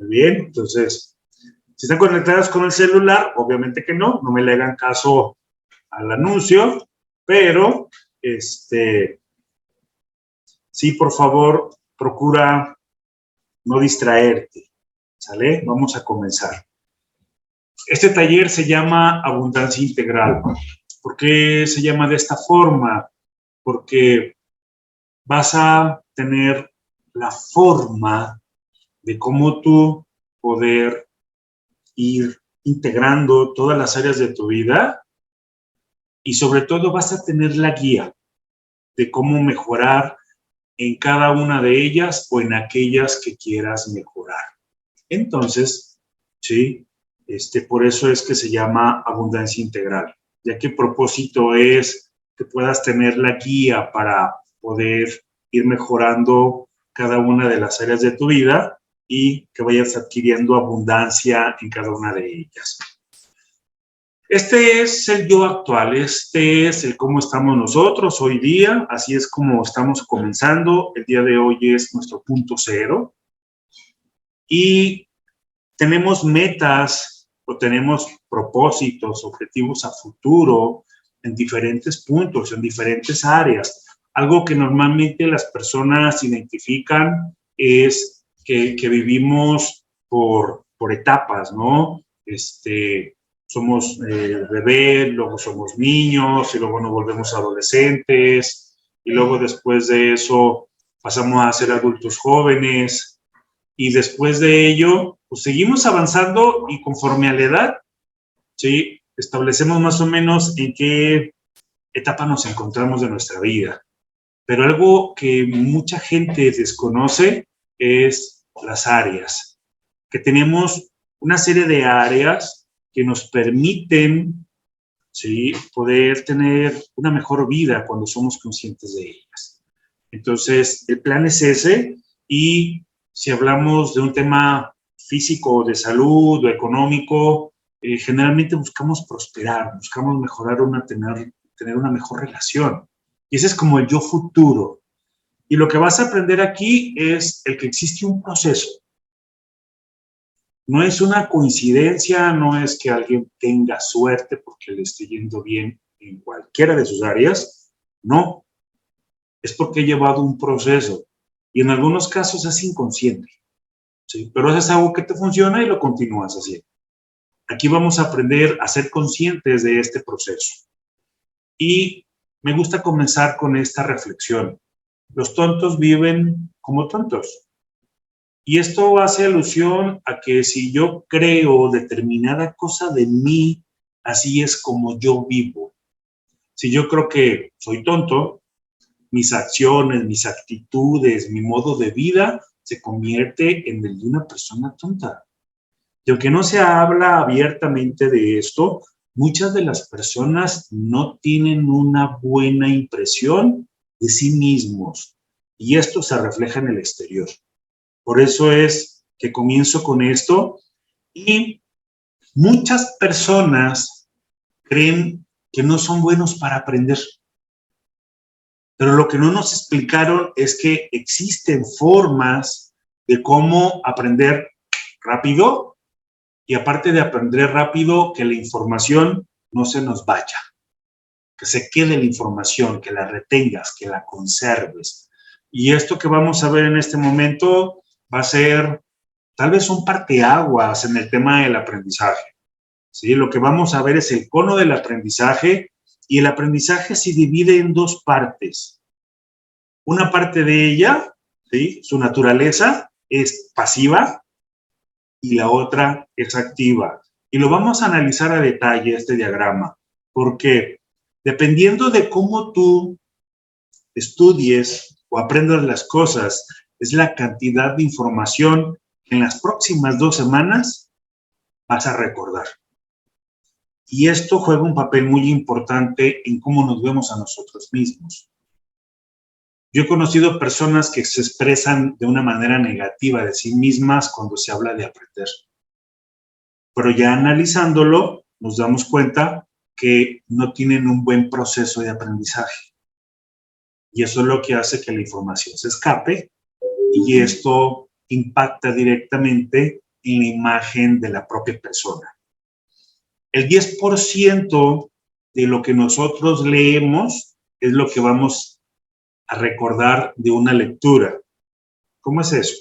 Muy bien, entonces, si están conectadas con el celular, obviamente que no me le hagan caso al anuncio, pero, sí, por favor, procura no distraerte, ¿sale? Vamos a comenzar. Este taller se llama Abundancia Integral. ¿Por qué se llama de esta forma? Porque vas a tener la forma de cómo tú poder ir integrando todas las áreas de tu vida y sobre todo vas a tener la guía de cómo mejorar en cada una de ellas o en aquellas que quieras mejorar. Entonces, sí, por eso es que se llama Abundancia Integral, ya que el propósito es que puedas tener la guía para poder ir mejorando cada una de las áreas de tu vida y que vayas adquiriendo abundancia en cada una de ellas. Este es el yo actual, este es el cómo estamos nosotros hoy día, así es como estamos comenzando. El día de hoy es nuestro punto cero y tenemos metas o tenemos propósitos, objetivos a futuro en diferentes puntos, en diferentes áreas. Algo que normalmente las personas identifican es que vivimos por etapas, ¿no? Somos bebés, luego somos niños y luego nos volvemos adolescentes y luego después de eso pasamos a ser adultos jóvenes y después de ello pues seguimos avanzando y conforme a la edad, ¿sí? Establecemos más o menos en qué etapa nos encontramos de nuestra vida. Pero algo que mucha gente desconoce es las áreas, que tenemos una serie de áreas que nos permiten, ¿sí?, poder tener una mejor vida cuando somos conscientes de ellas. Entonces, el plan es ese, y si hablamos de un tema físico, de salud o económico, generalmente buscamos prosperar, buscamos mejorar, tener una mejor relación. Y ese es como el yo futuro. Y lo que vas a aprender aquí es el que existe un proceso. No es una coincidencia, no es que alguien tenga suerte porque le esté yendo bien en cualquiera de sus áreas. No, es porque he llevado un proceso y en algunos casos es inconsciente, ¿sí? Pero haces algo que te funciona y lo continúas haciendo. Aquí vamos a aprender a ser conscientes de este proceso. Y me gusta comenzar con esta reflexión. Los tontos viven como tontos. Y esto hace alusión a que si yo creo determinada cosa de mí, así es como yo vivo. Si yo creo que soy tonto, mis acciones, mis actitudes, mi modo de vida se convierte en el de una persona tonta. Y aunque no se habla abiertamente de esto, muchas de las personas no tienen una buena impresión de sí mismos y esto se refleja en el exterior. Por eso es que comienzo con esto y muchas personas creen que no son buenos para aprender. Pero lo que no nos explicaron es que existen formas de cómo aprender rápido y aparte de aprender rápido, que la información no se nos vaya, que se quede la información, que la retengas, que la conserves. Y esto que vamos a ver en este momento va a ser tal vez un parteaguas en el tema del aprendizaje. ¿Sí? Lo que vamos a ver es el cono del aprendizaje y el aprendizaje se divide en dos partes. Una parte de ella, ¿sí?, su naturaleza es pasiva y la otra es activa. Y lo vamos a analizar a detalle este diagrama, porque dependiendo de cómo tú estudies o aprendas las cosas, es la cantidad de información que en las próximas 2 semanas vas a recordar. Y esto juega un papel muy importante en cómo nos vemos a nosotros mismos. Yo he conocido personas que se expresan de una manera negativa de sí mismas cuando se habla de aprender. Pero ya analizándolo, nos damos cuenta que no tienen un buen proceso de aprendizaje. Y eso es lo que hace que la información se escape y esto impacta directamente en la imagen de la propia persona. El 10% de lo que nosotros leemos es lo que vamos a recordar de una lectura. ¿Cómo es eso?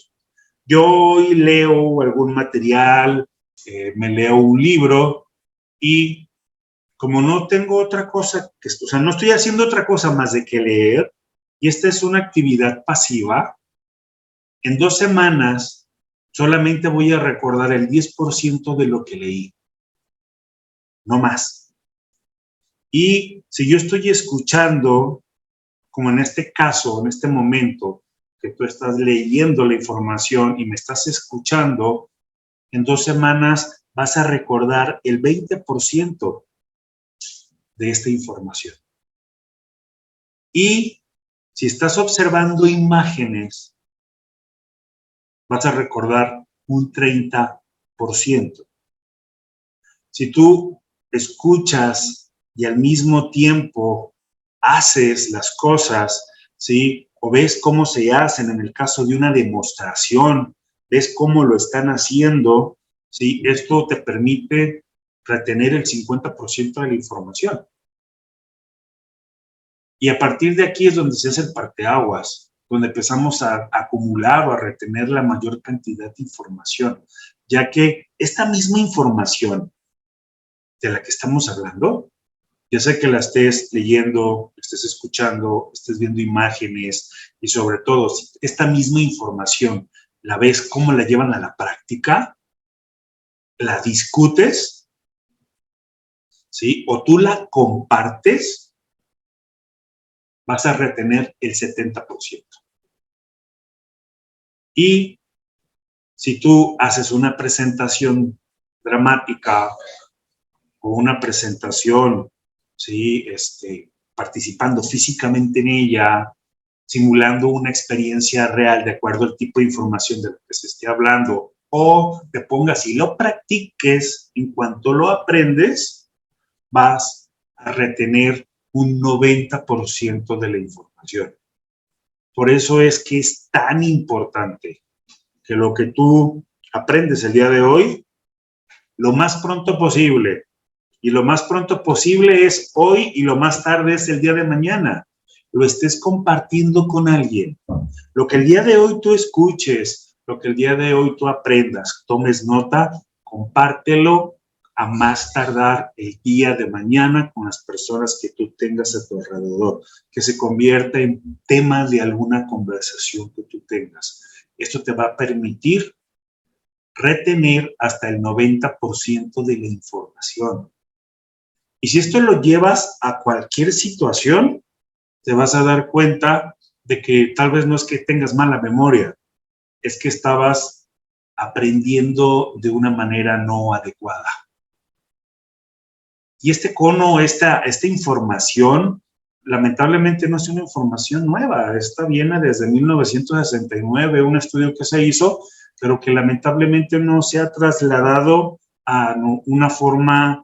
Yo hoy leo algún material, me leo un libro y como no tengo otra cosa, o sea, no estoy haciendo otra cosa más de que leer, y esta es una actividad pasiva, en 2 semanas solamente voy a recordar el 10% de lo que leí, no más. Y si yo estoy escuchando, como en este caso, en este momento, que tú estás leyendo la información y me estás escuchando, en 2 semanas vas a recordar el 20% de esta información. Y si estás observando imágenes, vas a recordar un 30%. Si tú escuchas y al mismo tiempo haces las cosas, ¿sí? O ves cómo se hacen en el caso de una demostración, ves cómo lo están haciendo, ¿sí? Esto te permite retener el 50% de la información. Y a partir de aquí es donde se hace el parteaguas, donde empezamos a acumular o a retener la mayor cantidad de información, ya que esta misma información de la que estamos hablando, ya sea que la estés leyendo, estés escuchando, estés viendo imágenes y sobre todo, si esta misma información la ves cómo la llevan a la práctica, la discutes, ¿sí? O tú la compartes, vas a retener el 70%. Y si tú haces una presentación dramática o una presentación, ¿sí? Participando físicamente en ella, simulando una experiencia real de acuerdo al tipo de información de lo que se esté hablando, o te pongas y lo practiques, en cuanto lo aprendes, vas a retener un 90% de la información. Por eso es que es tan importante que lo que tú aprendes el día de hoy, lo más pronto posible, y lo más pronto posible es hoy y lo más tarde es el día de mañana, lo estés compartiendo con alguien. Lo que el día de hoy tú escuches, lo que el día de hoy tú aprendas, tomes nota, compártelo a más tardar el día de mañana con las personas que tú tengas a tu alrededor, que se convierta en tema de alguna conversación que tú tengas. Esto te va a permitir retener hasta el 90% de la información. Y si esto lo llevas a cualquier situación, te vas a dar cuenta de que tal vez no es que tengas mala memoria, es que estabas aprendiendo de una manera no adecuada. Y este cono, esta información, lamentablemente no es una información nueva. Esta viene desde 1969, un estudio que se hizo, pero que lamentablemente no se ha trasladado a una forma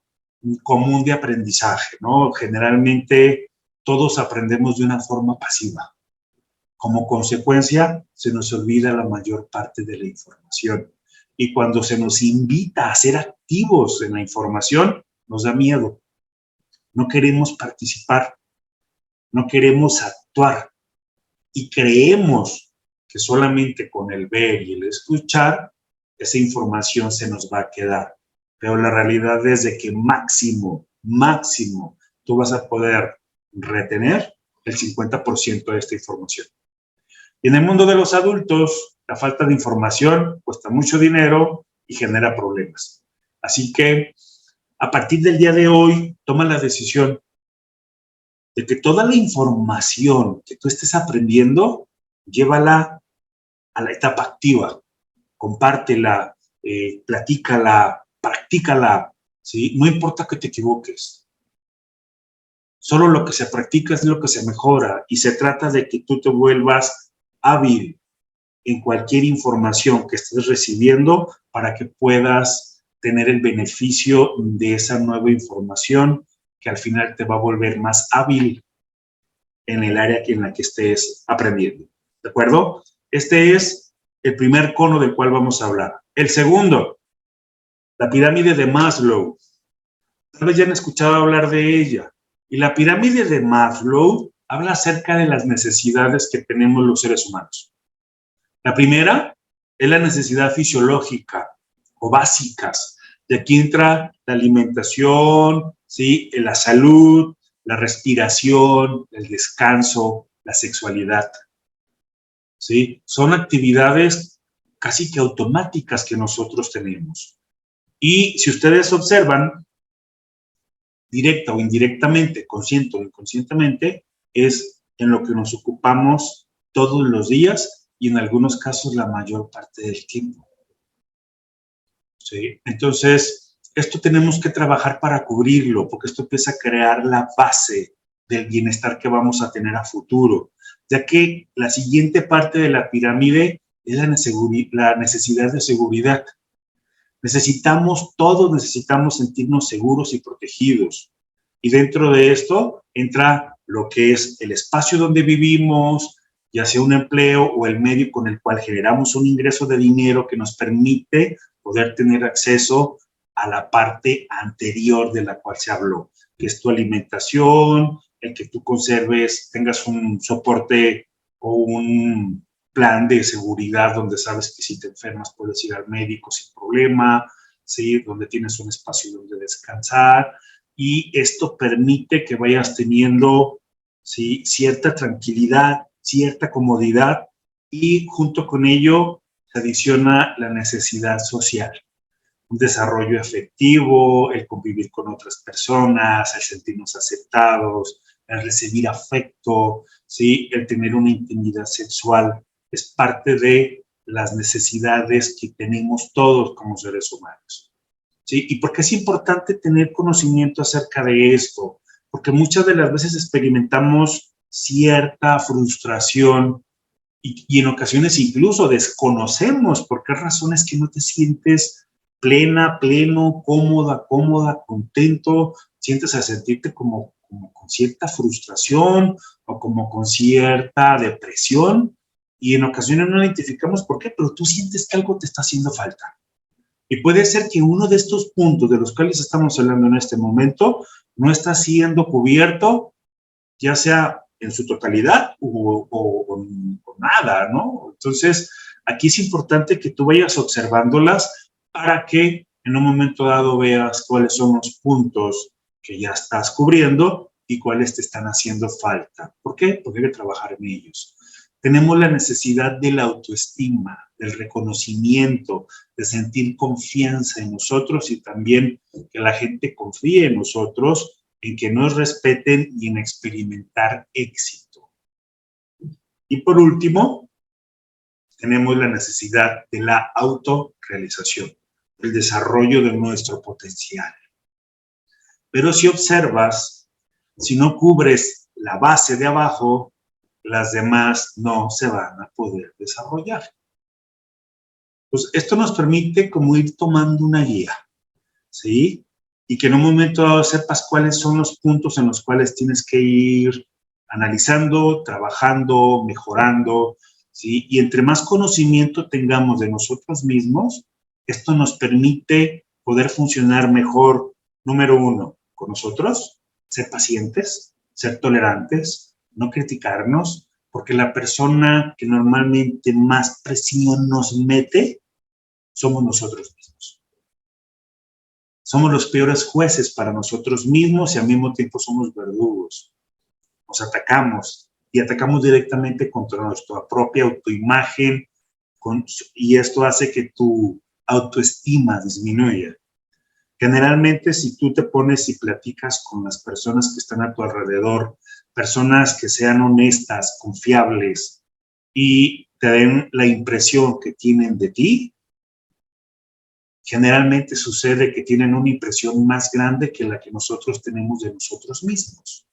común de aprendizaje, ¿no? Generalmente todos aprendemos de una forma pasiva. Como consecuencia, se nos olvida la mayor parte de la información. Y cuando se nos invita a ser activos en la información, nos da miedo. No queremos participar, no queremos actuar y creemos que solamente con el ver y el escuchar, esa información se nos va a quedar. Pero la realidad es de que máximo, tú vas a poder retener el 50% de esta información. Y en el mundo de los adultos, la falta de información cuesta mucho dinero y genera problemas. Así que, a partir del día de hoy, toma la decisión de que toda la información que tú estés aprendiendo, llévala a la etapa activa, compártela, platícala, practícala, ¿sí? No importa que te equivoques. Solo lo que se practica es lo que se mejora y se trata de que tú te vuelvas hábil en cualquier información que estés recibiendo para que puedas tener el beneficio de esa nueva información que al final te va a volver más hábil en el área en la que estés aprendiendo. ¿De acuerdo? Este es el primer cono del cual vamos a hablar. El segundo, la pirámide de Maslow. Tal vez ya han escuchado hablar de ella. Y la pirámide de Maslow habla acerca de las necesidades que tenemos los seres humanos. La primera es la necesidad fisiológica o básicas. De aquí entra la alimentación, ¿sí? La salud, la respiración, el descanso, la sexualidad. ¿Sí? Son actividades casi que automáticas que nosotros tenemos. Y si ustedes observan, directa o indirectamente, consciente o inconscientemente, es en lo que nos ocupamos todos los días y en algunos casos la mayor parte del tiempo. ¿Sí? Entonces, esto tenemos que trabajar para cubrirlo, porque esto empieza a crear la base del bienestar que vamos a tener a futuro, ya que la siguiente parte de la pirámide es la necesidad de seguridad. Todos necesitamos sentirnos seguros y protegidos. Y dentro de esto entra lo que es el espacio donde vivimos, ya sea un empleo o el medio con el cual generamos un ingreso de dinero que nos permite poder tener acceso a la parte anterior de la cual se habló, que es tu alimentación, el que tú conserves, tengas un soporte o un plan de seguridad donde sabes que si te enfermas puedes ir al médico sin problema, ¿sí? Donde tienes un espacio donde descansar, y esto permite que vayas teniendo, ¿sí? Cierta tranquilidad, cierta comodidad, y junto con ello se adiciona la necesidad social, un desarrollo efectivo, el convivir con otras personas, el sentirnos aceptados, el recibir afecto, ¿sí? El tener una intimidad sexual es parte de las necesidades que tenemos todos como seres humanos. ¿Sí? ¿Y por qué es importante tener conocimiento acerca de esto? Porque muchas de las veces experimentamos cierta frustración y en ocasiones incluso desconocemos por qué razones que no te sientes plena, pleno, cómoda, cómoda, contento, sientes a sentirte como con cierta frustración o como con cierta depresión, y en ocasiones no identificamos por qué, pero tú sientes que algo te está haciendo falta. Y puede ser que uno de estos puntos de los cuales estamos hablando en este momento no está siendo cubierto, ya sea en su totalidad o nada, ¿no? Entonces, aquí es importante que tú vayas observándolas para que en un momento dado veas cuáles son los puntos que ya estás cubriendo y cuáles te están haciendo falta. ¿Por qué? Porque hay que trabajar en ellos. Tenemos la necesidad de la autoestima, del reconocimiento, de sentir confianza en nosotros y también que la gente confíe en nosotros, en que nos respeten y en experimentar éxito. Y por último, tenemos la necesidad de la autorrealización, el desarrollo de nuestro potencial. Pero si observas, si no cubres la base de abajo, las demás no se van a poder desarrollar. Pues esto nos permite como ir tomando una guía, ¿sí? Y que en un momento dado sepas cuáles son los puntos en los cuales tienes que ir analizando, trabajando, mejorando, ¿sí? Y entre más conocimiento tengamos de nosotros mismos, esto nos permite poder funcionar mejor, número uno, con nosotros, ser pacientes, ser tolerantes, no criticarnos, porque la persona que normalmente más presión nos mete somos nosotros mismos. Somos los peores jueces para nosotros mismos y al mismo tiempo somos verdugos. Nos atacamos y atacamos directamente contra nuestra propia autoimagen, y esto hace que tu autoestima disminuya. Generalmente, si tú te pones y platicas con las personas que están a tu alrededor, personas que sean honestas, confiables y te den la impresión que tienen de ti, generalmente sucede que tienen una impresión más grande que la que nosotros tenemos de nosotros mismos.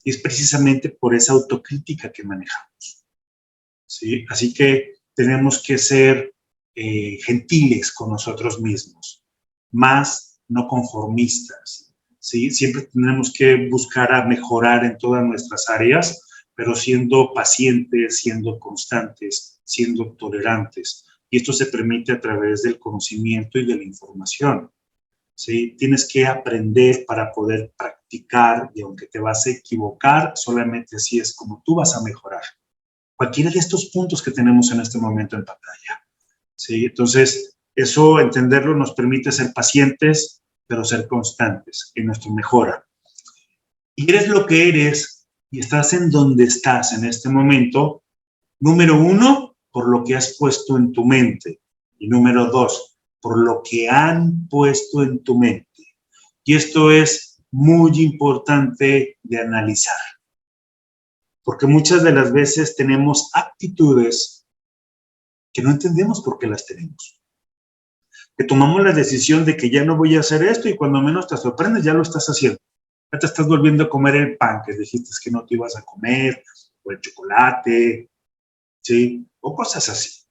Y es precisamente por esa autocrítica que manejamos, ¿sí? Así que tenemos que ser gentiles con nosotros mismos, más no conformistas, ¿sí? Siempre tenemos que buscar a mejorar en todas nuestras áreas, pero siendo pacientes, siendo constantes, siendo tolerantes. Y esto se permite a través del conocimiento y de la información. ¿Sí? Tienes que aprender para poder practicar, y aunque te vas a equivocar, solamente así es como tú vas a mejorar. Cualquiera de estos puntos que tenemos en este momento en pantalla. ¿Sí? Entonces, eso, entenderlo, nos permite ser pacientes, pero ser constantes en nuestra mejora. Y eres lo que eres y estás en donde estás en este momento, número 1, por lo que has puesto en tu mente. Y número 2, por lo que han puesto en tu mente. Y esto es muy importante de analizar. Porque muchas de las veces tenemos aptitudes que no entendemos por qué las tenemos. Que tomamos la decisión de que ya no voy a hacer esto y cuando menos te sorprendes ya lo estás haciendo. Ya te estás volviendo a comer el pan que dijiste que no te ibas a comer, o el chocolate, ¿sí? O cosas así.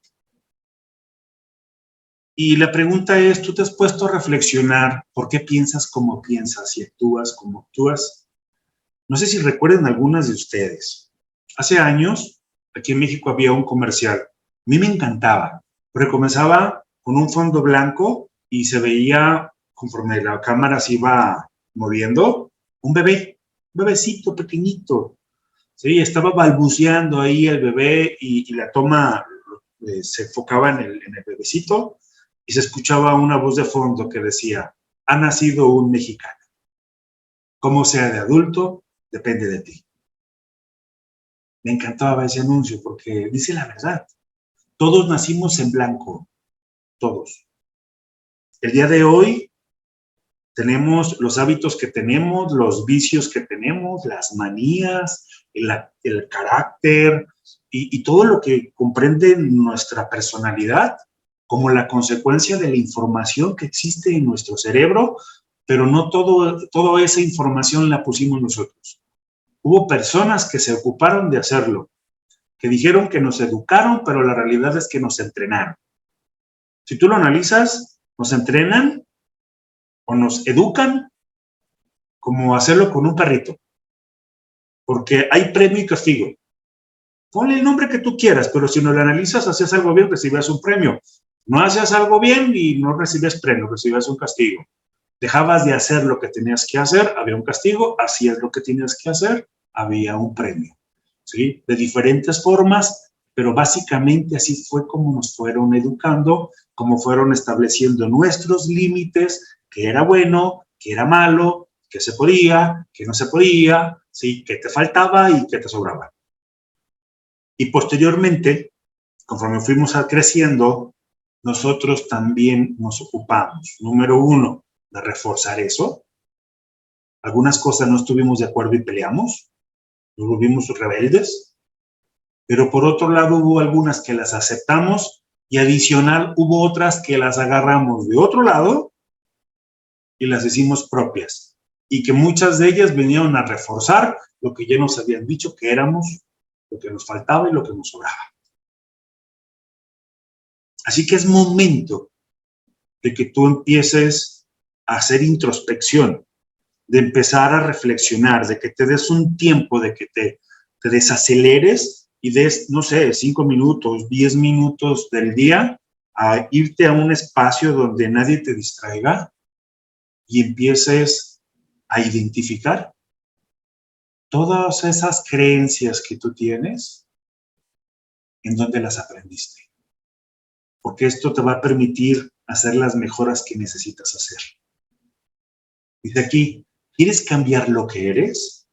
Y la pregunta es, ¿tú te has puesto a reflexionar por qué piensas como piensas y actúas como actúas? No sé si recuerden algunas de ustedes. Hace años, aquí en México había un comercial. A mí me encantaba, porque comenzaba con un fondo blanco y se veía, conforme la cámara se iba moviendo, un bebé, un bebecito pequeñito. Sí, estaba balbuceando ahí el bebé y la toma se enfocaba en el bebecito y se escuchaba una voz de fondo que decía, ha nacido un mexicano. Cómo sea de adulto, depende de ti. Me encantaba ese anuncio porque dice la verdad. Todos nacimos en blanco, todos. El día de hoy tenemos los hábitos que tenemos, los vicios que tenemos, las manías, el carácter y todo lo que comprende nuestra personalidad como la consecuencia de la información que existe en nuestro cerebro, pero no toda esa información la pusimos nosotros. Hubo personas que se ocuparon de hacerlo, que dijeron que nos educaron, pero la realidad es que nos entrenaron. Si tú lo analizas, nos entrenan o nos educan como hacerlo con un perrito, porque hay premio y castigo. Ponle el nombre que tú quieras, pero si no lo analizas, hacías algo bien, recibías un premio. No hacías algo bien y no recibías premio, recibías un castigo. Dejabas de hacer lo que tenías que hacer, había un castigo, hacías lo que tenías que hacer, había un premio. ¿Sí? De diferentes formas, pero básicamente así fue como nos fueron educando, como fueron estableciendo nuestros límites, qué era bueno, qué era malo, qué se podía, qué no se podía, ¿sí? Qué te faltaba y qué te sobraba. Y posteriormente, conforme fuimos creciendo, nosotros también nos ocupamos, número 1, de reforzar eso. Algunas cosas no estuvimos de acuerdo y peleamos, nos volvimos rebeldes, pero por otro lado hubo algunas que las aceptamos y adicional hubo otras que las agarramos de otro lado y las hicimos propias y que muchas de ellas vinieron a reforzar lo que ya nos habían dicho que éramos, lo que nos faltaba y lo que nos sobraba. Así que es momento de que tú empieces a hacer introspección, de empezar a reflexionar, de que te des un tiempo, de que te desaceleres y des, no sé, 5 minutos, 10 minutos del día a irte a un espacio donde nadie te distraiga y empieces a identificar todas esas creencias que tú tienes, en dónde las aprendiste. Porque esto te va a permitir hacer las mejoras que necesitas hacer. Dice aquí, ¿quieres cambiar lo que eres?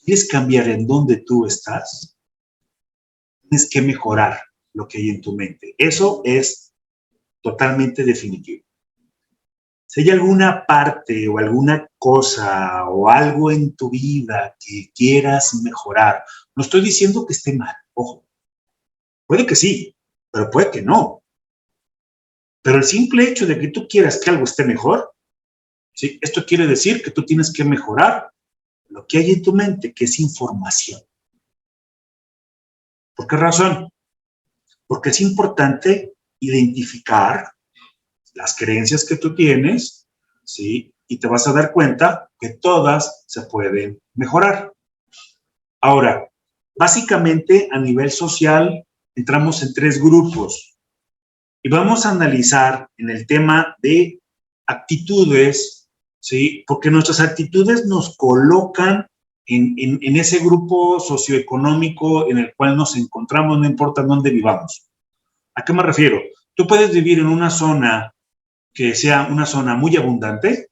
¿Quieres cambiar en dónde tú estás? Tienes que mejorar lo que hay en tu mente. Eso es totalmente definitivo. Si hay alguna parte o alguna cosa o algo en tu vida que quieras mejorar, no estoy diciendo que esté mal, ojo. Puede que sí, pero puede que no. Pero el simple hecho de que tú quieras que algo esté mejor, ¿sí? Esto quiere decir que tú tienes que mejorar lo que hay en tu mente, que es información. ¿Por qué razón? Porque es importante identificar las creencias que tú tienes, ¿sí? Y te vas a dar cuenta que todas se pueden mejorar. Ahora, básicamente a nivel social entramos en 3 grupos. Y vamos a analizar en el tema de actitudes, ¿sí? Porque nuestras actitudes nos colocan en ese grupo socioeconómico en el cual nos encontramos, no importa dónde vivamos. ¿A qué me refiero? Tú puedes vivir en una zona que sea una zona muy abundante.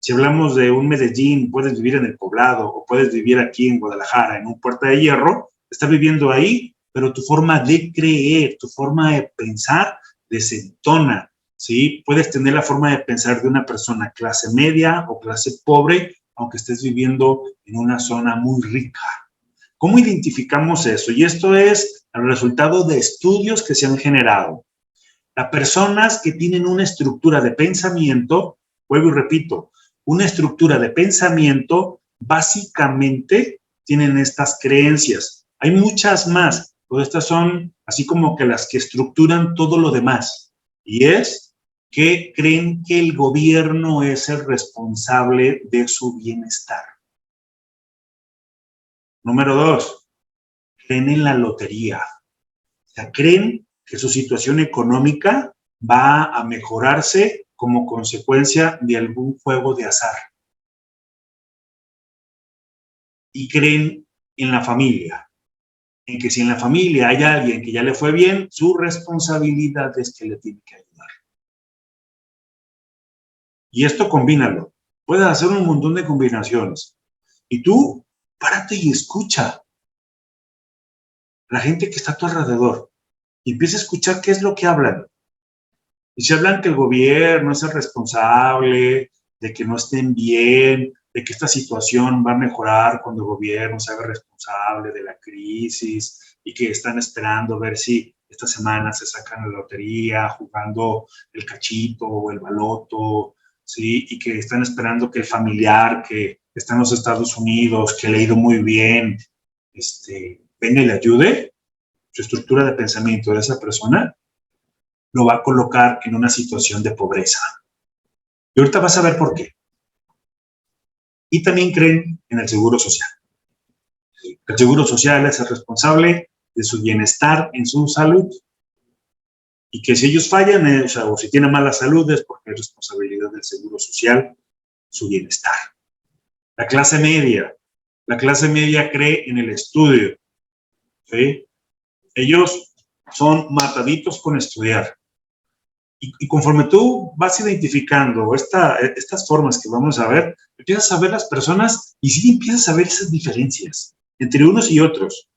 Si hablamos de un Medellín, puedes vivir en el Poblado o puedes vivir aquí en Guadalajara, en un Puerta de Hierro, estás viviendo ahí, pero tu forma de creer, tu forma de pensar desentona, ¿sí? Puedes tener la forma de pensar de una persona clase media o clase pobre, aunque estés viviendo en una zona muy rica. ¿Cómo identificamos eso? Y esto es el resultado de estudios que se han generado. Las personas que tienen una estructura de pensamiento, vuelvo y repito, una estructura de pensamiento, básicamente tienen estas creencias. Hay muchas más, pero estas son así como que las que estructuran todo lo demás. Y es que creen que el gobierno es el responsable de su bienestar. Número 2, creen en la lotería. O sea, creen que su situación económica va a mejorarse como consecuencia de algún juego de azar. Y creen en la familia, en que si en la familia hay alguien que ya le fue bien, su responsabilidad es que le tiene que ayudar. Y esto combínalo. Puedes hacer un montón de combinaciones. Y tú, párate y escucha la gente que está a tu alrededor. Y empieza a escuchar qué es lo que hablan. Y si hablan que el gobierno es el responsable, de que no estén bien, de que esta situación va a mejorar cuando el gobierno se haga responsable de la crisis y que están esperando ver si esta semana se sacan la lotería jugando el cachito o el baloto, ¿sí? Y que están esperando que el familiar que está en los Estados Unidos, que le ha ido muy bien, venga y le ayude, su estructura de pensamiento de esa persona lo va a colocar en una situación de pobreza. Y ahorita vas a ver por qué. Y también creen en el seguro social. El seguro social es el responsable de su bienestar en su salud y que si ellos fallan, o si tienen mala salud, es porque es responsabilidad del seguro social su bienestar. La clase media cree en el estudio, ¿sí? Ellos son mataditos con estudiar. Y conforme tú vas identificando estas formas que vamos a ver, empiezas a ver las personas y sí empiezas a ver esas diferencias entre unos y otros,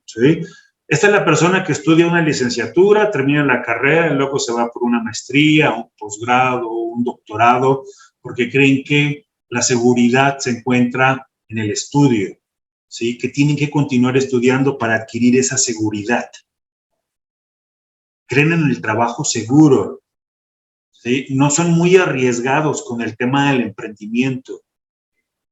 ¿sí? Esta es la persona que estudia una licenciatura, termina la carrera, y luego se va por una maestría, un posgrado, un doctorado, porque creen que la seguridad se encuentra en el estudio, ¿sí? Que tienen que continuar estudiando para adquirir esa seguridad. Creen en el trabajo seguro, ¿sí? No son muy arriesgados con el tema del emprendimiento.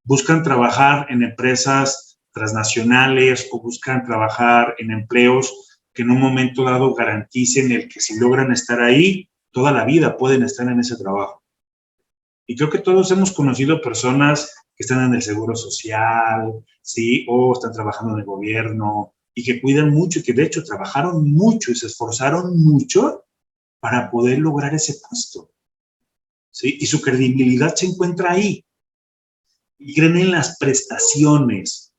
Buscan trabajar en empresas transnacionales o buscan trabajar en empleos que en un momento dado garanticen el que si logran estar ahí, toda la vida pueden estar en ese trabajo. Y creo que todos hemos conocido personas que están en el seguro social, ¿sí? O están trabajando en el gobierno y que cuidan mucho y que de hecho trabajaron mucho y se esforzaron mucho para poder lograr ese puesto, ¿sí? Y su credibilidad se encuentra ahí. Y creen en las prestaciones.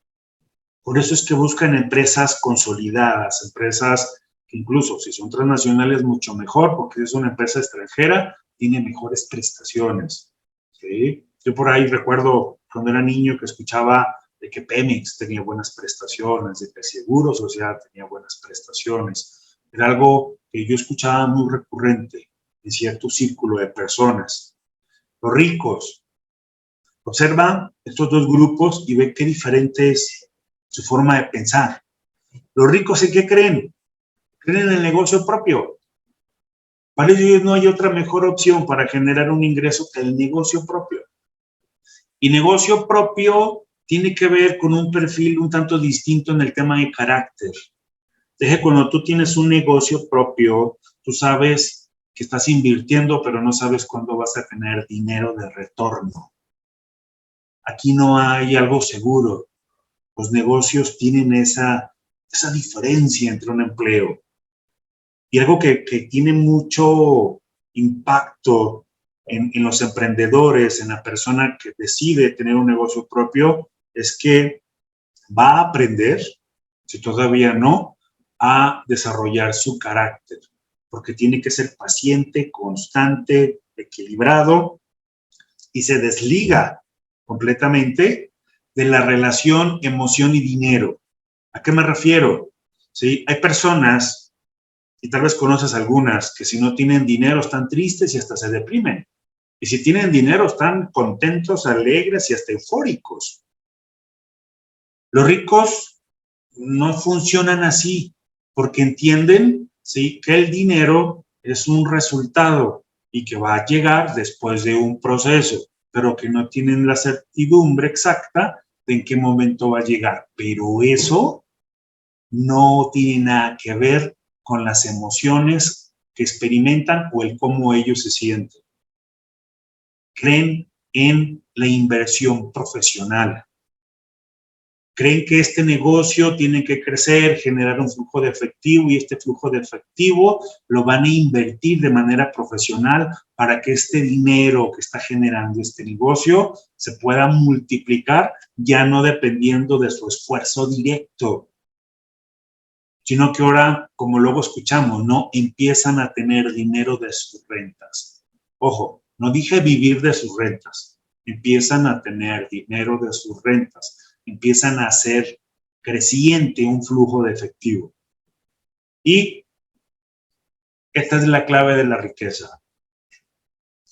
Por eso es que buscan empresas consolidadas, empresas que incluso si son transnacionales mucho mejor, porque es una empresa extranjera, tiene mejores prestaciones, ¿sí? Yo por ahí recuerdo cuando era niño que escuchaba de que Pemex tenía buenas prestaciones, de que el Seguro Social tenía buenas prestaciones. Era algo que yo escuchaba muy recurrente en cierto círculo de personas. Los ricos, observa estos dos grupos y ve qué diferente es su forma de pensar. Los ricos, ¿en qué creen? Creen en el negocio propio. Para ellos no hay otra mejor opción para generar un ingreso que el negocio propio. Y negocio propio tiene que ver con un perfil un tanto distinto en el tema de carácter. Es que cuando tú tienes un negocio propio, tú sabes que estás invirtiendo, pero no sabes cuándo vas a tener dinero de retorno. Aquí no hay algo seguro. Los negocios tienen esa diferencia entre un empleo. Y algo que tiene mucho impacto en los emprendedores, en la persona que decide tener un negocio propio, es que va a aprender, si todavía no, a desarrollar su carácter, porque tiene que ser paciente, constante, equilibrado y se desliga completamente de la relación emoción y dinero. ¿A qué me refiero? ¿Sí? Hay personas, y tal vez conoces algunas, que si no tienen dinero están tristes y hasta se deprimen. Y si tienen dinero están contentos, alegres y hasta eufóricos. Los ricos no funcionan así porque entienden, ¿sí?, que el dinero es un resultado y que va a llegar después de un proceso, pero que no tienen la certidumbre exacta de en qué momento va a llegar. Pero eso no tiene nada que ver con las emociones que experimentan o el cómo ellos se sienten. Creen en la inversión profesional. Creen que este negocio tiene que crecer, generar un flujo de efectivo y este flujo de efectivo lo van a invertir de manera profesional para que este dinero que está generando este negocio se pueda multiplicar, ya no dependiendo de su esfuerzo directo, sino que ahora, como luego escuchamos, ¿no?, empiezan a tener dinero de sus rentas. Ojo, no dije vivir de sus rentas, empiezan a tener dinero de sus rentas, empiezan a hacer creciente un flujo de efectivo. Y esta es la clave de la riqueza.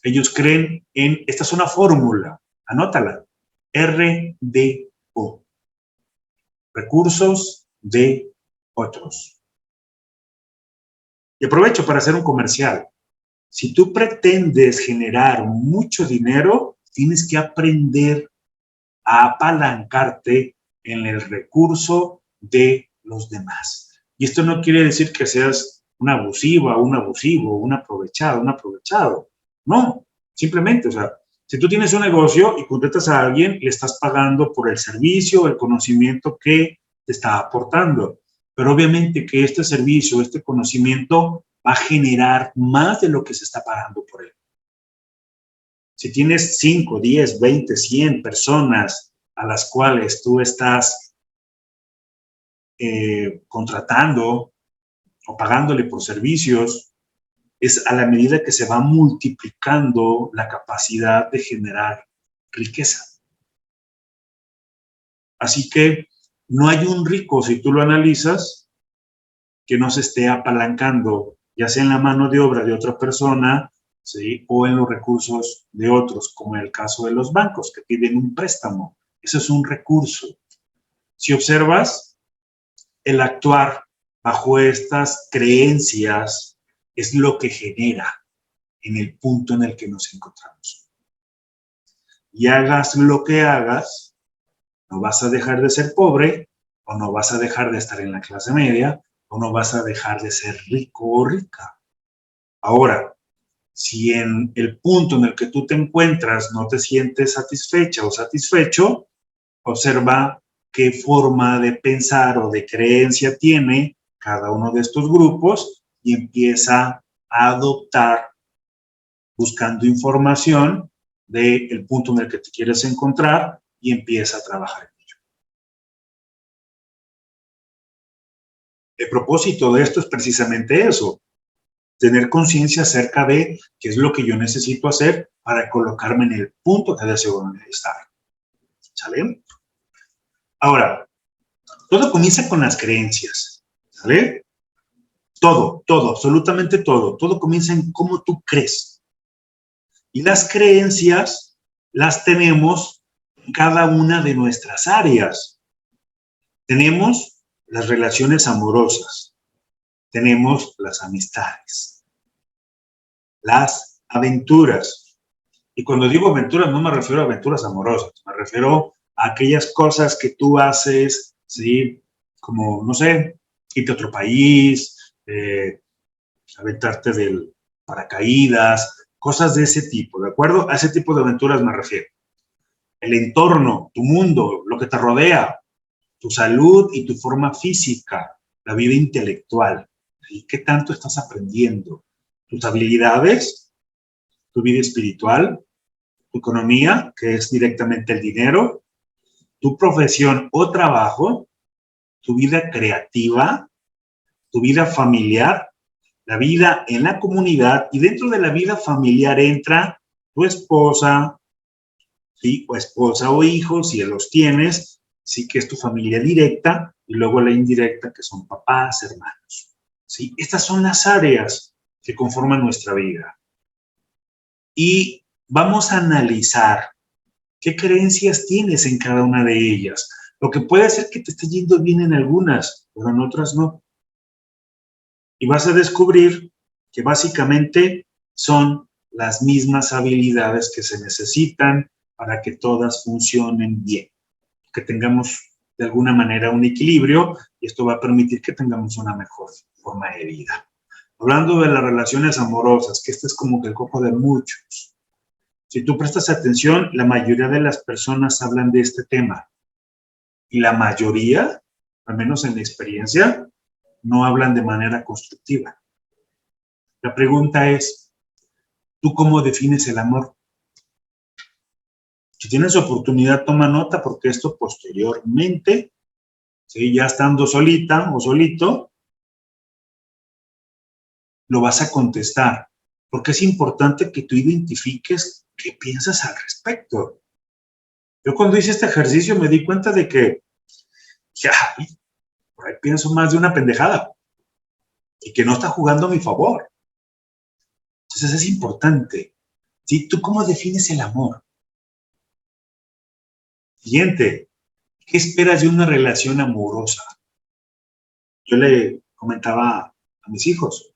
Ellos creen en, esta es una fórmula, anótala, RDO, recursos de otros. Y aprovecho para hacer un comercial. Si tú pretendes generar mucho dinero, tienes que aprender a apalancarte en el recurso de los demás. Y esto no quiere decir que seas una abusiva, un abusivo, un aprovechado, un aprovechado. No, simplemente, o sea, si tú tienes un negocio y contratas a alguien, le estás pagando por el servicio, el conocimiento que te está aportando. Pero obviamente que este servicio, este conocimiento va a generar más de lo que se está pagando por él. Si tienes 5, 10, 20, 100 personas a las cuales tú estás contratando o pagándole por servicios, es a la medida que se va multiplicando la capacidad de generar riqueza. Así que no hay un rico, si tú lo analizas, que no se esté apalancando, ya sea en la mano de obra de otra persona, ¿sí?, o en los recursos de otros, como en el caso de los bancos, que piden un préstamo. Eso es un recurso. Si observas, el actuar bajo estas creencias es lo que genera en el punto en el que nos encontramos. Y hagas lo que hagas, no vas a dejar de ser pobre, o no vas a dejar de estar en la clase media, o no vas a dejar de ser rico o rica. Ahora, si en el punto en el que tú te encuentras no te sientes satisfecha o satisfecho, observa qué forma de pensar o de creencia tiene cada uno de estos grupos y empieza a adoptar, buscando información del punto en el que te quieres encontrar y empieza a trabajar en ello. El propósito de esto es precisamente eso, tener conciencia acerca de qué es lo que yo necesito hacer para colocarme en el punto que deseo estar. ¿Sale? Ahora, todo comienza con las creencias, ¿sale? Todo, absolutamente todo. Todo comienza en cómo tú crees. Y las creencias las tenemos en cada una de nuestras áreas. Tenemos las relaciones amorosas, tenemos las amistades, las aventuras. Y cuando digo aventuras no me refiero a aventuras amorosas, me refiero a aquellas cosas que tú haces, ¿sí?, como, no sé, irte a otro país, aventarte del paracaídas, cosas de ese tipo, ¿de acuerdo? A ese tipo de aventuras me refiero. El entorno, tu mundo, lo que te rodea, tu salud y tu forma física, la vida intelectual. ¿Y qué tanto estás aprendiendo? Tus habilidades, tu vida espiritual, tu economía, que es directamente el dinero, tu profesión o trabajo, tu vida creativa, tu vida familiar, la vida en la comunidad, y dentro de la vida familiar entra tu esposa, ¿sí? O esposa o hijos, si los tienes, sí, que es tu familia directa, y luego la indirecta, que son papás, hermanos. ¿Sí? Estas son las áreas que conforman nuestra vida. Y vamos a analizar qué creencias tienes en cada una de ellas. Lo que puede ser que te esté yendo bien en algunas, pero en otras no. Y vas a descubrir que básicamente son las mismas habilidades que se necesitan para que todas funcionen bien, que tengamos de alguna manera un equilibrio, y esto va a permitir que tengamos una mejor forma de vida. Hablando de las relaciones amorosas, que este es como que el coco de muchos. Si tú prestas atención, la mayoría de las personas hablan de este tema, y la mayoría, al menos en mi experiencia, no hablan de manera constructiva. La pregunta es, ¿tú cómo defines el amor? Si tienes oportunidad, toma nota, porque esto posteriormente, ¿sí? Ya estando solita o solito, lo vas a contestar, porque es importante que tú identifiques qué piensas al respecto. Yo cuando hice este ejercicio me di cuenta de que, ya, por ahí pienso más de una pendejada y que no está jugando a mi favor. Entonces es importante, ¿sí? ¿Tú cómo defines el amor? Siguiente, ¿qué esperas de una relación amorosa? Yo le comentaba a mis hijos,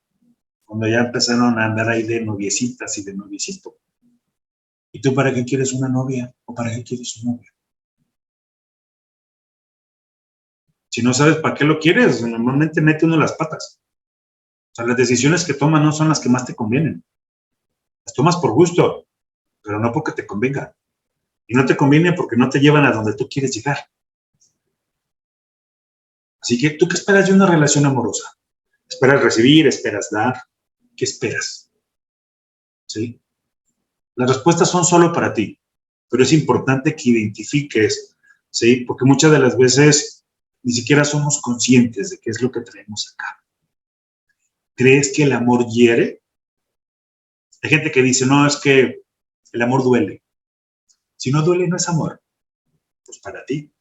cuando ya empezaron a andar ahí de noviecitas y de noviecito. ¿Y tú para qué quieres una novia? ¿O para qué quieres un novio? Si no sabes para qué lo quieres, normalmente mete uno las patas. O sea, las decisiones que tomas no son las que más te convienen. Las tomas por gusto, pero no porque te convenga. Y no te conviene porque no te llevan a donde tú quieres llegar. Así que, ¿tú qué esperas de una relación amorosa? ¿Esperas recibir? ¿Esperas dar? ¿Qué esperas? ¿Sí? Las respuestas son solo para ti, pero es importante que identifiques, ¿sí? Porque muchas de las veces ni siquiera somos conscientes de qué es lo que traemos acá. ¿Crees que el amor hiere? Hay gente que dice, no, es que el amor duele. Si no duele, no es amor. Pues para ti.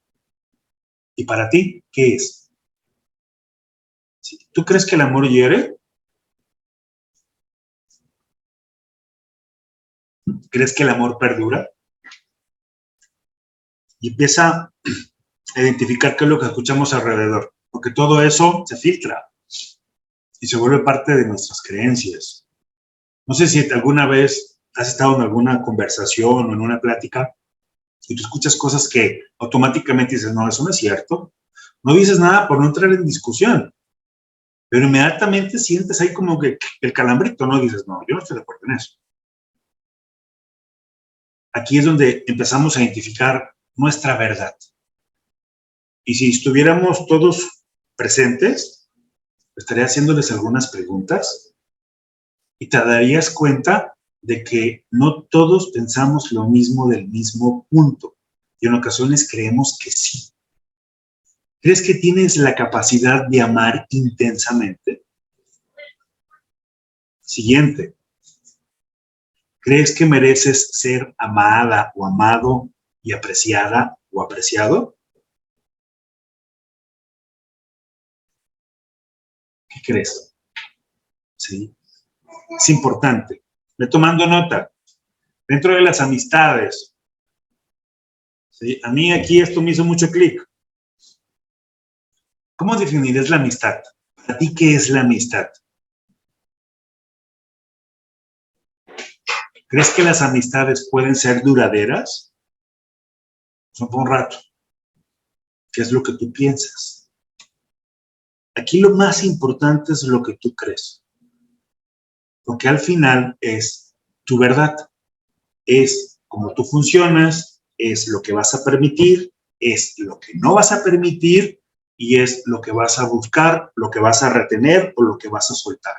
¿Y para ti qué es? Si tú crees que el amor hiere, ¿crees que el amor perdura? Y empieza a identificar qué es lo que escuchamos alrededor, porque todo eso se filtra y se vuelve parte de nuestras creencias. No sé si alguna vez has estado en alguna conversación o en una plática y tú escuchas cosas que automáticamente dices, no, eso no es cierto. No dices nada por no entrar en discusión, pero inmediatamente sientes ahí como que el calambrito, ¿no? Dices, no, yo no estoy de acuerdo en eso. Aquí es donde empezamos a identificar nuestra verdad. Y si estuviéramos todos presentes, estaría haciéndoles algunas preguntas y te darías cuenta de que no todos pensamos lo mismo del mismo punto. Y en ocasiones creemos que sí. ¿Crees que tienes la capacidad de amar intensamente? Siguiente. ¿Crees que mereces ser amada o amado y apreciada o apreciado? ¿Qué crees? Sí. Es importante. Ve tomando nota. Dentro de las amistades, ¿sí? A mí aquí esto me hizo mucho clic. ¿Cómo definirías la amistad? ¿Para ti qué es la amistad? ¿Crees que las amistades pueden ser duraderas? Son por un rato. ¿Qué es lo que tú piensas? Aquí lo más importante es lo que tú crees. Porque al final es tu verdad. Es cómo tú funcionas, es lo que vas a permitir, es lo que no vas a permitir, y es lo que vas a buscar, lo que vas a retener o lo que vas a soltar.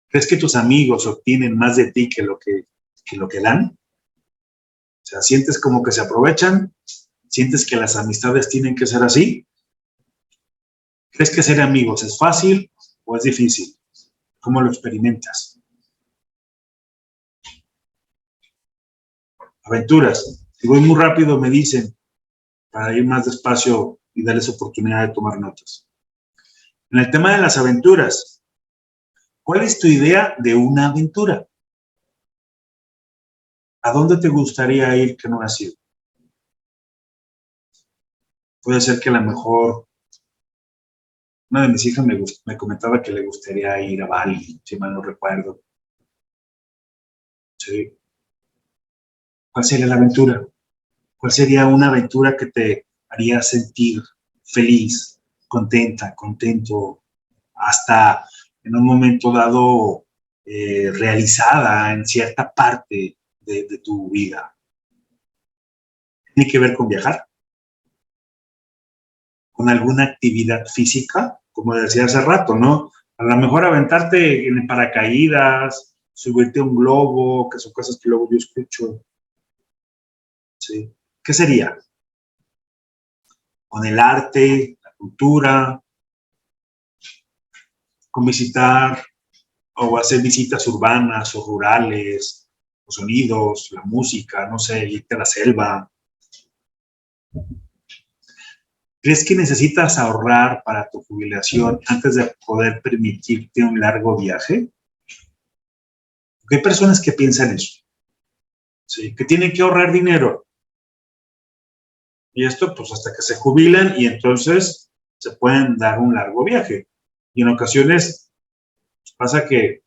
¿Crees que tus amigos obtienen más de ti que lo que dan? O sea, ¿sientes como que se aprovechan? ¿Sientes que las amistades tienen que ser así? ¿Crees que ser amigos es fácil o es difícil? ¿Cómo lo experimentas? Aventuras. Si voy muy rápido, me dicen, para ir más despacio y darles oportunidad de tomar notas. En el tema de las aventuras, ¿cuál es tu idea de una aventura? ¿A dónde te gustaría ir que no has ido? Puede ser que a lo mejor una de mis hijas me comentaba que le gustaría ir a Bali, si mal no recuerdo. ¿Sí? ¿Cuál sería la aventura? ¿Cuál sería una aventura que te haría sentir feliz, contenta, contento, hasta en un momento dado realizada en cierta parte de tu vida? ¿Tiene que ver con viajar? ¿Con alguna actividad física? Como decía hace rato, ¿no? A lo mejor aventarte en paracaídas, subirte a un globo, que son cosas que luego yo escucho. ¿Sí? ¿Qué sería? ¿Con el arte, la cultura, con visitar o hacer visitas urbanas o rurales, los sonidos, la música, no sé, irte a la selva? ¿Crees que necesitas ahorrar para tu jubilación antes de poder permitirte un largo viaje? Porque hay personas que piensan eso, ¿sí? Que tienen que ahorrar dinero. Y esto, pues, hasta que se jubilan y entonces se pueden dar un largo viaje. Y en ocasiones pasa que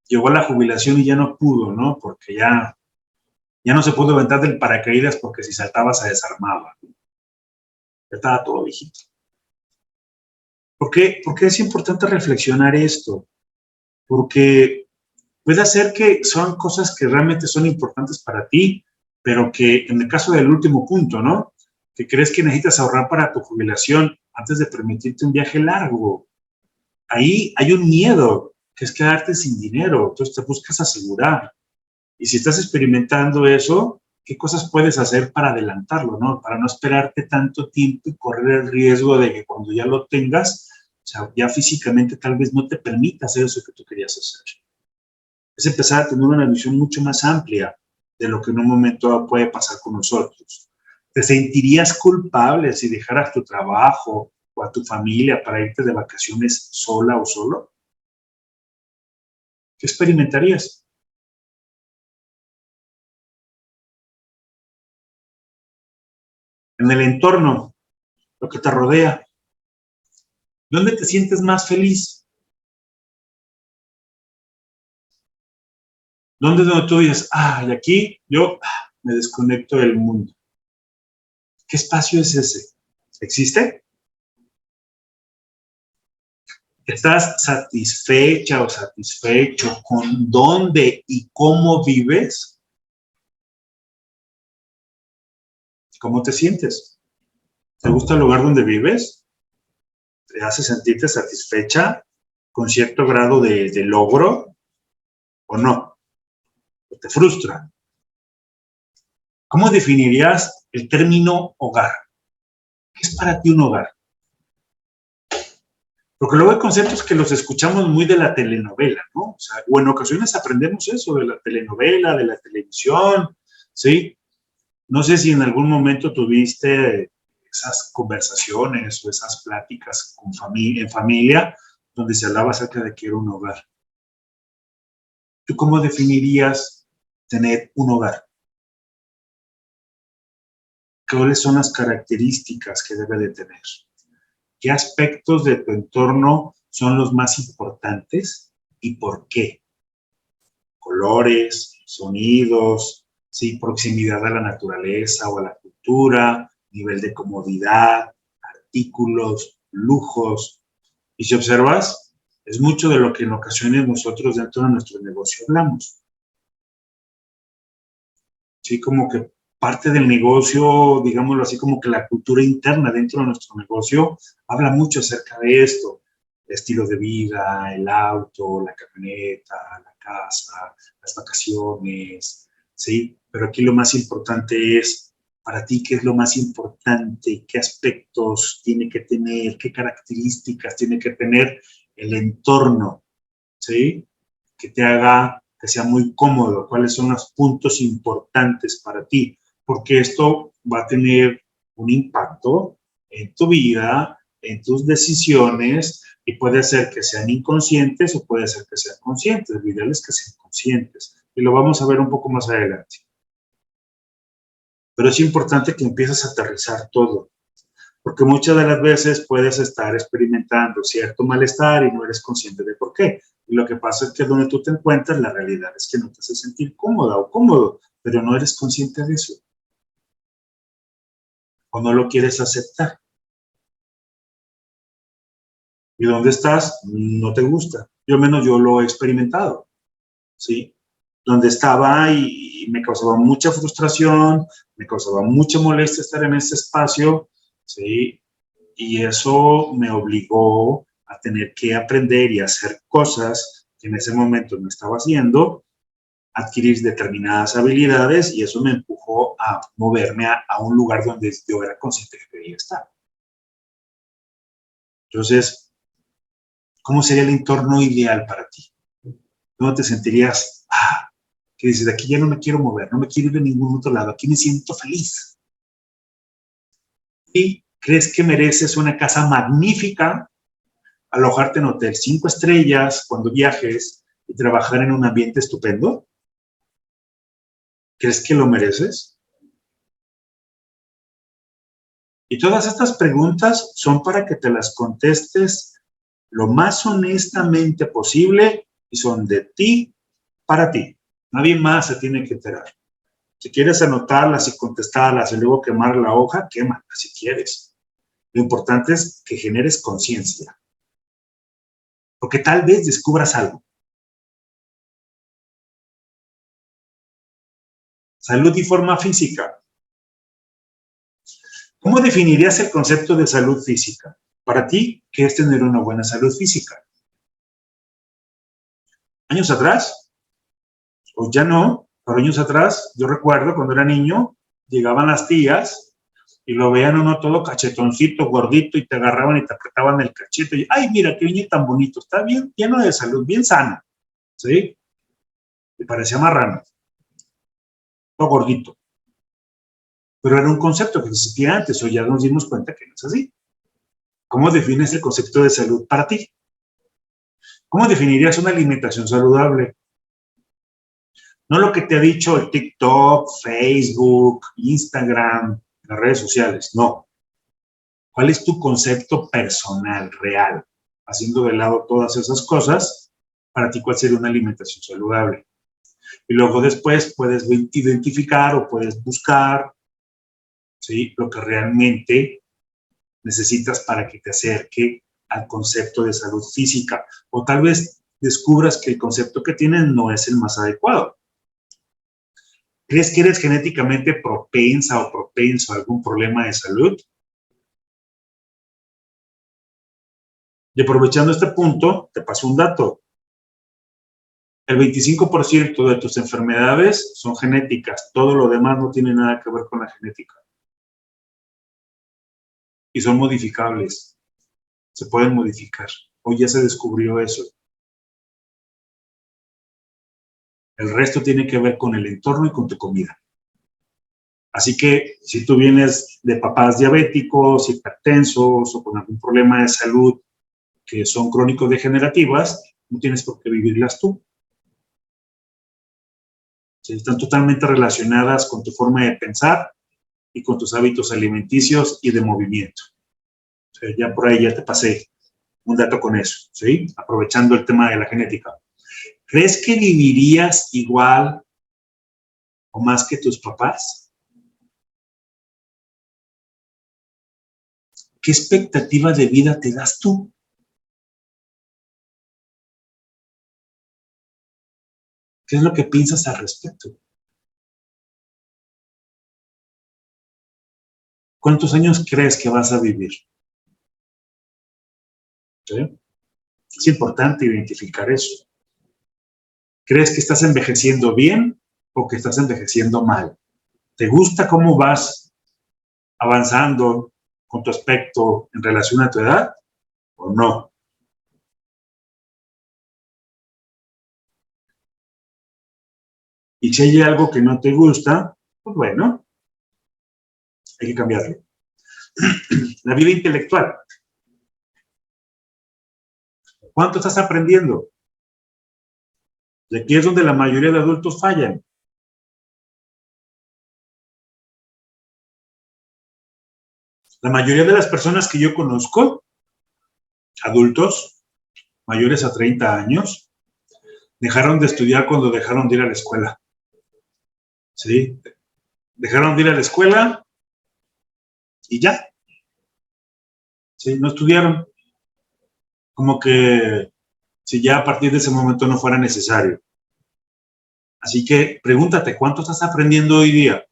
llegó a la jubilación y ya no pudo, ¿no? Porque ya no se pudo aventar del paracaídas porque si saltaba se desarmaba. Ya estaba todo viejito. ¿Por qué es importante reflexionar esto? Porque puede ser que son cosas que realmente son importantes para ti, pero que en el caso del último punto, ¿no? Que crees que necesitas ahorrar para tu jubilación antes de permitirte un viaje largo. Ahí hay un miedo, que es quedarte sin dinero, entonces te buscas asegurar. Y si estás experimentando eso, ¿qué cosas puedes hacer para adelantarlo, ¿no? Para no esperarte tanto tiempo y correr el riesgo de que cuando ya lo tengas, o sea, ya físicamente tal vez no te permita hacer eso que tú querías hacer. Es empezar a tener una visión mucho más amplia de lo que en un momento puede pasar con nosotros. ¿Te sentirías culpable si dejaras tu trabajo o a tu familia para irte de vacaciones sola o solo? ¿Qué experimentarías? En el entorno, lo que te rodea, ¿dónde te sientes más feliz? ¿Dónde es donde tú dices, y aquí yo me desconecto del mundo? ¿Qué espacio es ese? ¿Existe? ¿Estás satisfecha o satisfecho con dónde y cómo vives? ¿Cómo te sientes? ¿Te gusta el lugar donde vives? ¿Te hace sentirte satisfecha con cierto grado de logro o no? ¿O te frustra? ¿Cómo definirías el término hogar? ¿Qué es para ti un hogar? Porque luego hay conceptos que los escuchamos muy de la telenovela, ¿no? O sea, o en ocasiones aprendemos eso de la telenovela, de la televisión, ¿sí? No sé si en algún momento tuviste esas conversaciones o esas pláticas con en familia donde se hablaba acerca de que era un hogar. ¿Tú cómo definirías tener un hogar? ¿Cuáles son las características que debe de tener? ¿Qué aspectos de tu entorno son los más importantes y por qué? Colores, sonidos, ¿sí? Proximidad a la naturaleza o a la cultura, nivel de comodidad, artículos, lujos. Y si observas, es mucho de lo que en ocasiones nosotros dentro de nuestro negocio hablamos. Sí, como que parte del negocio, digámoslo así, como que la cultura interna dentro de nuestro negocio habla mucho acerca de esto. El estilo de vida, el auto, la camioneta, la casa, las vacaciones, ¿sí? Pero aquí lo más importante es, para ti, ¿qué es lo más importante? ¿Qué aspectos tiene que tener? ¿Qué características tiene que tener el entorno? ¿Sí? Que te haga, que sea muy cómodo, cuáles son los puntos importantes para ti, porque esto va a tener un impacto en tu vida, en tus decisiones, y puede ser que sean inconscientes o puede ser que sean conscientes. Lo ideal es que sean conscientes, y lo vamos a ver un poco más adelante. Pero es importante que empieces a aterrizar todo, porque muchas de las veces puedes estar experimentando cierto malestar y no eres consciente de por qué. Y lo que pasa es que donde tú te encuentras, la realidad es que no te hace sentir cómoda o cómodo, pero no eres consciente de eso. O no lo quieres aceptar. ¿Y dónde estás? No te gusta. Yo menos yo lo he experimentado, ¿sí? Donde estaba y me causaba mucha frustración, me causaba mucha molestia estar en ese espacio, ¿sí? Y eso me obligó a tener que aprender y hacer cosas que en ese momento no estaba haciendo, adquirir determinadas habilidades, y eso me empujó a moverme a un lugar donde yo era consciente que quería estar. Entonces, ¿cómo sería el entorno ideal para ti? ¿Cómo te sentirías? Que dices, de aquí ya no me quiero mover, no me quiero ir de ningún otro lado, aquí me siento feliz. ¿Y crees que mereces una casa magnífica, alojarte en hotel 5 estrellas cuando viajes y trabajar en un ambiente estupendo? ¿Crees que lo mereces? Y todas estas preguntas son para que te las contestes lo más honestamente posible, y son de ti para ti. Nadie más se tiene que enterar. Si quieres anotarlas y contestarlas y luego quemar la hoja, quémala si quieres. Lo importante es que generes conciencia, porque tal vez descubras algo. Salud y forma física. ¿Cómo definirías el concepto de salud física? Para ti, ¿qué es tener una buena salud física? Años atrás, o ya no, pero años atrás, yo recuerdo cuando era niño, llegaban las tías y lo veían uno todo cachetoncito, gordito, y te agarraban y te apretaban el cachete. Y, ay, mira, qué niño tan bonito, está bien, lleno de salud, bien sano, ¿sí? Y parecía marrano, todo gordito. Pero era un concepto que existía antes, o ya nos dimos cuenta que no es así. ¿Cómo defines el concepto de salud para ti? ¿Cómo definirías una alimentación saludable? No lo que te ha dicho el TikTok, Facebook, Instagram, las redes sociales, no. ¿Cuál es tu concepto personal, real? Haciendo de lado todas esas cosas, para ti, ¿cuál sería una alimentación saludable? Y luego después puedes identificar o puedes buscar, ¿sí?, lo que realmente necesitas para que te acerque al concepto de salud física. O tal vez descubras que el concepto que tienes no es el más adecuado. ¿Crees que eres genéticamente propensa o propenso a algún problema de salud? Y aprovechando este punto, te paso un dato. El 25% de tus enfermedades son genéticas. Todo lo demás no tiene nada que ver con la genética. Y son modificables. Se pueden modificar. Hoy ya se descubrió eso. El resto tiene que ver con el entorno y con tu comida. Así que si tú vienes de papás diabéticos, hipertensos o con algún problema de salud que son crónicos degenerativas, no tienes por qué vivirlas tú. Están totalmente relacionadas con tu forma de pensar y con tus hábitos alimenticios y de movimiento. Ya por ahí ya te pasé un dato con eso, ¿sí? Aprovechando el tema de la genética. ¿Crees que vivirías igual o más que tus papás? ¿Qué expectativa de vida te das tú? ¿Qué es lo que piensas al respecto? ¿Cuántos años crees que vas a vivir? ¿Sí? Es importante identificar eso. ¿Crees que estás envejeciendo bien o que estás envejeciendo mal? ¿Te gusta cómo vas avanzando con tu aspecto en relación a tu edad o no? Y si hay algo que no te gusta, pues bueno, hay que cambiarlo. La vida intelectual. ¿Cuánto estás aprendiendo? Y aquí es donde la mayoría de adultos fallan. La mayoría de las personas que yo conozco, adultos mayores a 30 años, dejaron de estudiar cuando dejaron de ir a la escuela. ¿Sí? Dejaron de ir a la escuela y ya. ¿Sí? No estudiaron. Como que si ya a partir de ese momento no fuera necesario. Así que pregúntate, ¿cuánto estás aprendiendo hoy día?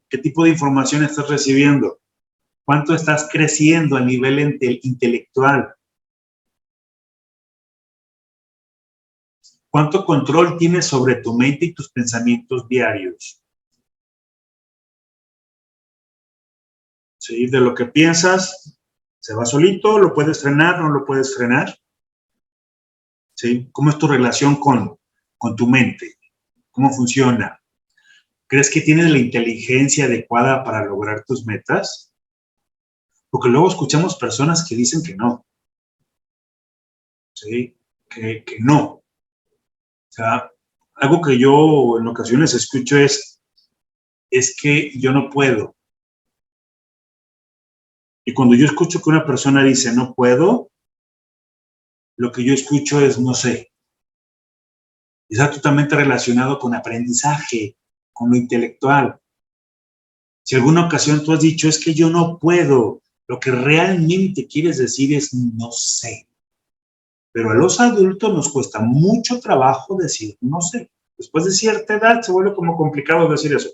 ¿Qué tipo de información estás recibiendo? ¿Cuánto estás creciendo a nivel intelectual? ¿Cuánto control tienes sobre tu mente y tus pensamientos diarios? ¿Sí? De lo que piensas, ¿se va solito? ¿Lo puedes frenar? ¿No lo puedes frenar? ¿Sí? ¿Cómo es tu relación con tu mente? ¿Cómo funciona? ¿Crees que tienes la inteligencia adecuada para lograr tus metas? Porque luego escuchamos personas que dicen que no, ¿sí? Que no. O sea, algo que yo en ocasiones escucho es que yo no puedo. Y cuando yo escucho que una persona dice no puedo, lo que yo escucho es no sé. Está totalmente relacionado con aprendizaje, con lo intelectual. Si alguna ocasión tú has dicho es que yo no puedo, lo que realmente quieres decir es no sé. Pero a los adultos nos cuesta mucho trabajo decir no sé. Después de cierta edad se vuelve como complicado decir eso.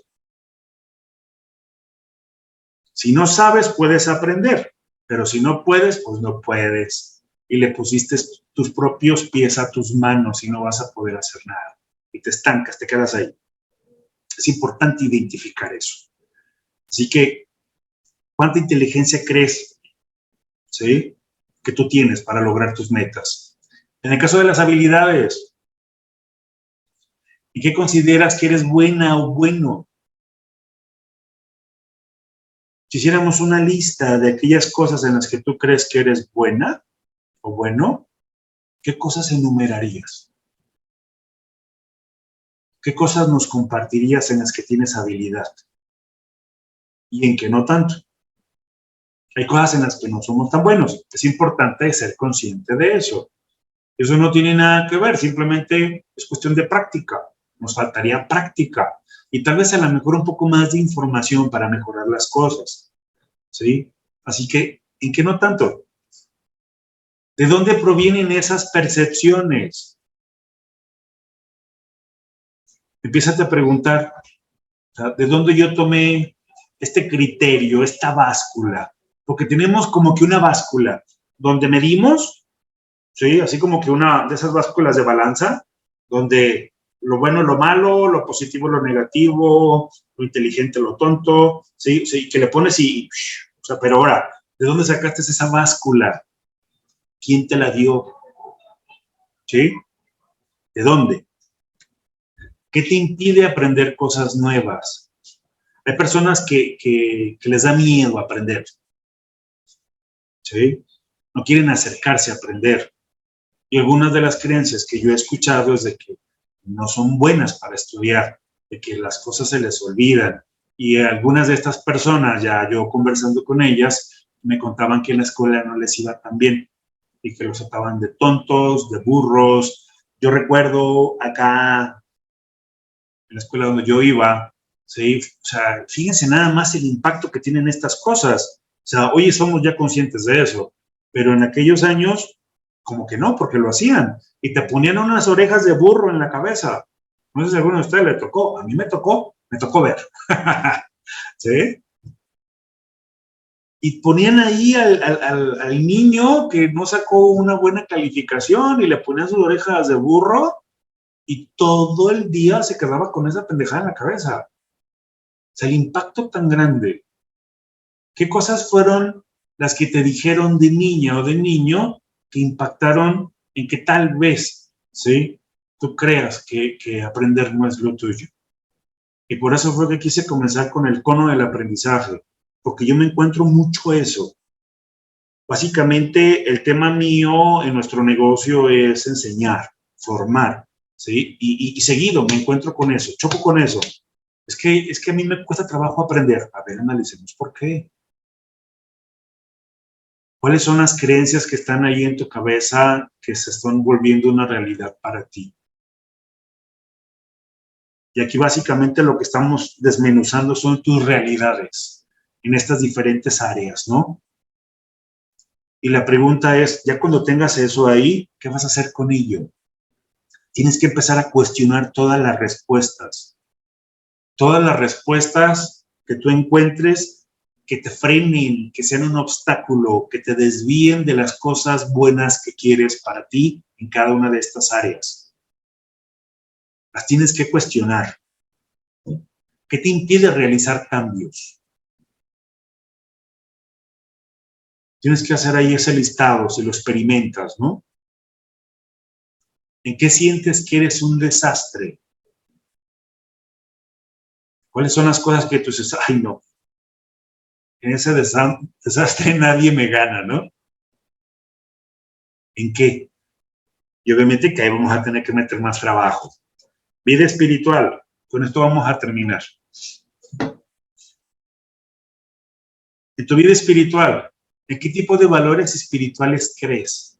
Si no sabes, puedes aprender, pero si no puedes, pues no puedes. Y le pusiste tus propios pies a tus manos y no vas a poder hacer nada. Y te estancas, te quedas ahí. Es importante identificar eso. Así que, ¿cuánta inteligencia crees, ¿sí?, que tú tienes para lograr tus metas? En el caso de las habilidades, ¿y qué consideras que eres buena o bueno? Si hiciéramos una lista de aquellas cosas en las que tú crees que eres buena o bueno, ¿qué cosas enumerarías? ¿Qué cosas nos compartirías en las que tienes habilidad? Y en que no tanto. Hay cosas en las que no somos tan buenos. Es importante ser consciente de eso. Eso no tiene nada que ver, simplemente es cuestión de práctica. Nos faltaría práctica y tal vez a lo mejor un poco más de información para mejorar las cosas, ¿sí? Así que, ¿en qué no tanto? ¿De dónde provienen esas percepciones? Empiézate a preguntar, ¿de dónde yo tomé este criterio, esta báscula? Porque tenemos como que una báscula donde medimos, ¿sí? Así como que una de esas básculas de balanza, donde lo bueno es lo malo, lo positivo es lo negativo, lo inteligente lo tonto, ¿sí? Sí, que le pones y, o sea, pero ahora, ¿de dónde sacaste esa báscula? ¿Quién te la dio? ¿Sí? ¿De dónde? ¿Qué te impide aprender cosas nuevas? Hay personas que les da miedo aprender, ¿sí? No quieren acercarse a aprender. Y algunas de las creencias que yo he escuchado es de que no son buenas para estudiar, de que las cosas se les olvidan. Y algunas de estas personas, ya yo conversando con ellas, me contaban que en la escuela no les iba tan bien y que los trataban de tontos, de burros. Yo recuerdo acá en la escuela donde yo iba, ¿sí? O sea, fíjense nada más el impacto que tienen estas cosas. O sea, hoy somos ya conscientes de eso, pero en aquellos años, como que no, porque lo hacían. Y te ponían unas orejas de burro en la cabeza. No sé si a alguno de ustedes le tocó. A mí me tocó ver. ¿Sí? y ponían ahí al niño que no sacó una buena calificación y le ponían sus orejas de burro y todo el día se quedaba con esa pendejada en la cabeza. O sea, el impacto tan grande. ¿Qué cosas fueron las que te dijeron de niña o de niño que impactaron en que tal vez, ¿sí?, tú creas que aprender no es lo tuyo? Y por eso fue que quise comenzar con el cono del aprendizaje, porque yo me encuentro mucho eso. Básicamente, el tema mío en nuestro negocio es enseñar, formar, ¿sí? Y seguido me encuentro con eso, choco con eso. Es que a mí me cuesta trabajo aprender. A ver, analicemos por qué. ¿Cuáles son las creencias que están ahí en tu cabeza que se están volviendo una realidad para ti? Y aquí básicamente lo que estamos desmenuzando son tus realidades en estas diferentes áreas, ¿no? Y la pregunta es, ya cuando tengas eso ahí, ¿qué vas a hacer con ello? Tienes que empezar a cuestionar todas las respuestas. Todas las respuestas que tú encuentres que te frenen, que sean un obstáculo, que te desvíen de las cosas buenas que quieres para ti en cada una de estas áreas. Las tienes que cuestionar. ¿Qué te impide realizar cambios? Tienes que hacer ahí ese listado, si lo experimentas, ¿no? ¿En qué sientes que eres un desastre? ¿Cuáles son las cosas que tú dices, ay, no, en ese desastre nadie me gana, ¿no? ¿En qué? Y obviamente que ahí vamos a tener que meter más trabajo. Vida espiritual. Con esto vamos a terminar. En tu vida espiritual, ¿en qué tipo de valores espirituales crees?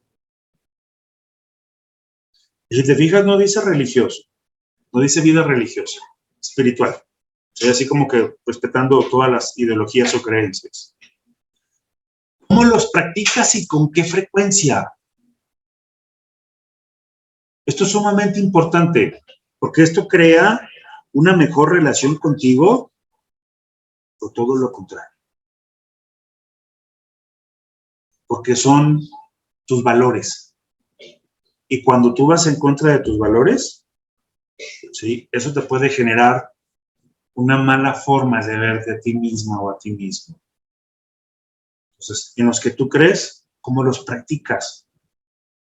Y si te fijas, no dice religioso, no dice vida religiosa, espiritual. Soy así como que respetando todas las ideologías o creencias. ¿Cómo los practicas y con qué frecuencia? Esto es sumamente importante, porque esto crea una mejor relación contigo o todo lo contrario. Porque son tus valores. Y cuando tú vas en contra de tus valores, ¿sí?, eso te puede generar una mala forma de verte a ti misma o a ti mismo. Entonces, en los que tú crees, ¿cómo los practicas?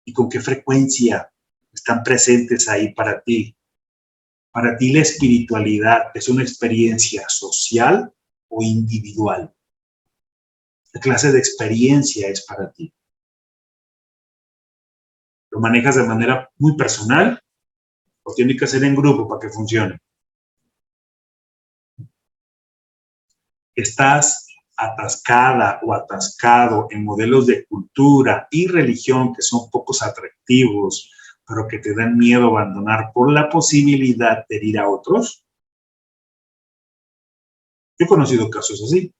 ¿Y con qué frecuencia están presentes ahí para ti? Para ti la espiritualidad es una experiencia social o individual. ¿Qué clase de experiencia es para ti? ¿Lo manejas de manera muy personal o tiene que ser en grupo para que funcione? ¿Estás atascada o atascado en modelos de cultura y religión que son pocos atractivos, pero que te dan miedo abandonar por la posibilidad de herir a otros? Yo he conocido casos así.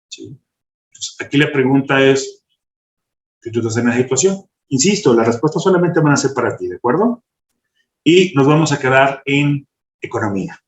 ¿Sí? Entonces, aquí la pregunta es, ¿qué tú estás en la situación? Insisto, las respuestas solamente van a ser para ti, ¿de acuerdo? Y nos vamos a quedar en economía.